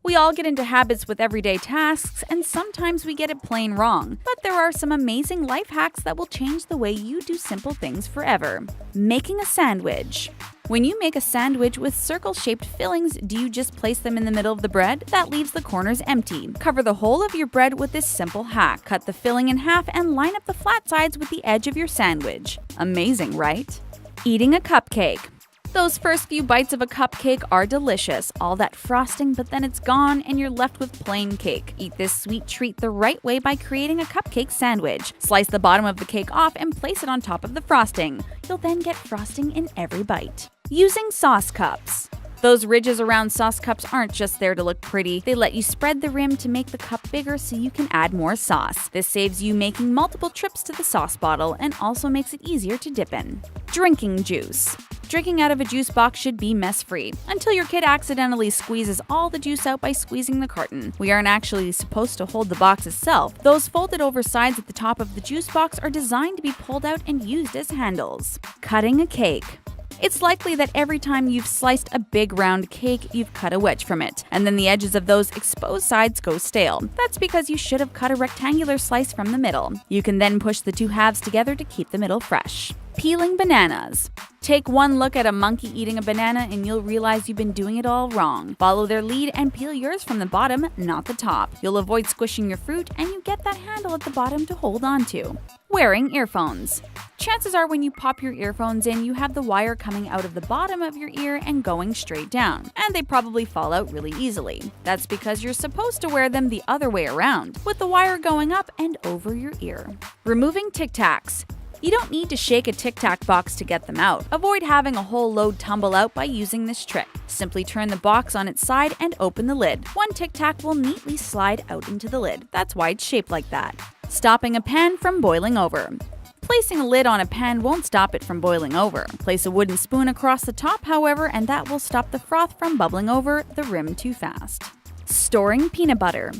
We all get into habits with everyday tasks, and sometimes we get it plain wrong. But there are some amazing life hacks that will change the way you do simple things forever. Making a sandwich. When you make a sandwich with circle-shaped fillings, do you just place them in the middle of the bread? That leaves the corners empty. Cover the whole of your bread with this simple hack. Cut the filling in half and line up the flat sides with the edge of your sandwich. Amazing, right? Eating a cupcake. Those first few bites of a cupcake are delicious. All that frosting, but then it's gone and you're left with plain cake. Eat this sweet treat the right way by creating a cupcake sandwich. Slice the bottom of the cake off and place it on top of the frosting. You'll then get frosting in every bite. Using sauce cups. Those ridges around sauce cups aren't just there to look pretty, they let you spread the rim to make the cup bigger so you can add more sauce. This saves you making multiple trips to the sauce bottle and also makes it easier to dip in. Drinking juice. Drinking out of a juice box should be mess-free, until your kid accidentally squeezes all the juice out by squeezing the carton. We aren't actually supposed to hold the box itself. Those folded over sides at the top of the juice box are designed to be pulled out and used as handles. Cutting a cake. It's likely that every time you've sliced a big round cake, you've cut a wedge from it, and then the edges of those exposed sides go stale. That's because you should have cut a rectangular slice from the middle. You can then push the two halves together to keep the middle fresh. Peeling bananas. Take one look at a monkey eating a banana and you'll realize you've been doing it all wrong. Follow their lead and peel yours from the bottom, not the top. You'll avoid squishing your fruit and you get that handle at the bottom to hold on to. Wearing earphones. Chances are when you pop your earphones in, you have the wire coming out of the bottom of your ear and going straight down, and they probably fall out really easily. That's because you're supposed to wear them the other way around, with the wire going up and over your ear. Removing Tic Tacs. You don't need to shake a Tic Tac box to get them out. Avoid having a whole load tumble out by using this trick. Simply turn the box on its side and open the lid. One Tic Tac will neatly slide out into the lid. That's why it's shaped like that. Stopping a pan from boiling over. Placing a lid on a pan won't stop it from boiling over. Place a wooden spoon across the top, however, and that will stop the froth from bubbling over the rim too fast. Storing peanut butter.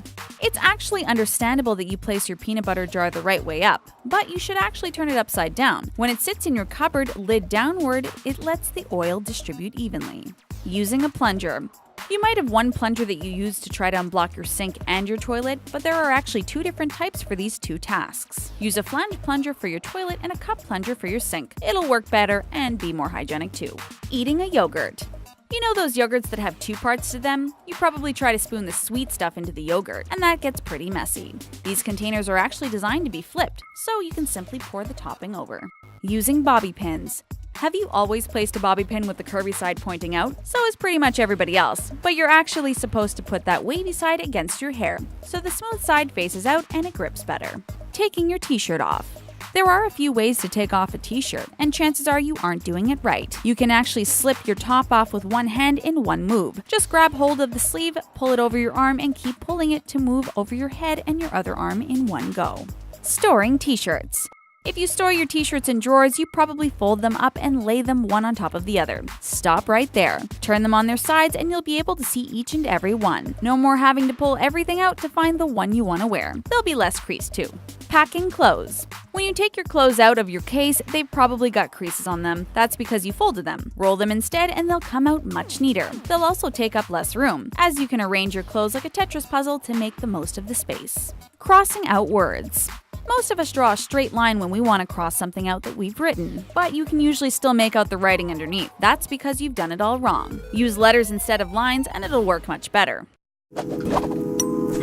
It's actually understandable that you place your peanut butter jar the right way up, but you should actually turn it upside down. When it sits in your cupboard, lid downward, it lets the oil distribute evenly. Using a plunger. You might have one plunger that you use to try to unblock your sink and your toilet, but there are actually two different types for these two tasks. Use a flange plunger for your toilet and a cup plunger for your sink. It'll work better and be more hygienic too. Eating a yogurt. You know those yogurts that have two parts to them? You probably try to spoon the sweet stuff into the yogurt, and that gets pretty messy. These containers are actually designed to be flipped, so you can simply pour the topping over. Using bobby pins. Have you always placed a bobby pin with the curvy side pointing out? So is pretty much everybody else, but you're actually supposed to put that wavy side against your hair, so the smooth side faces out and it grips better. Taking your t-shirt off. There are a few ways to take off a t-shirt, and chances are you aren't doing it right. You can actually slip your top off with one hand in one move. Just grab hold of the sleeve, pull it over your arm, and keep pulling it to move over your head and your other arm in one go. Storing t-shirts. If you store your t-shirts in drawers, you probably fold them up and lay them one on top of the other. Stop right there. Turn them on their sides and you'll be able to see each and every one. No more having to pull everything out to find the one you want to wear. They'll be less creased too. Packing clothes. When you take your clothes out of your case, they've probably got creases on them. That's because you folded them. Roll them instead and they'll come out much neater. They'll also take up less room, as you can arrange your clothes like a Tetris puzzle to make the most of the space. Crossing out words. Most of us draw a straight line when we want to cross something out that we've written, but you can usually still make out the writing underneath. That's because you've done it all wrong. Use letters instead of lines and it'll work much better.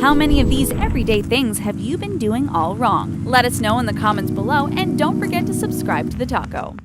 How many of these everyday things have you been doing all wrong? Let us know in the comments below and don't forget to subscribe to the taco.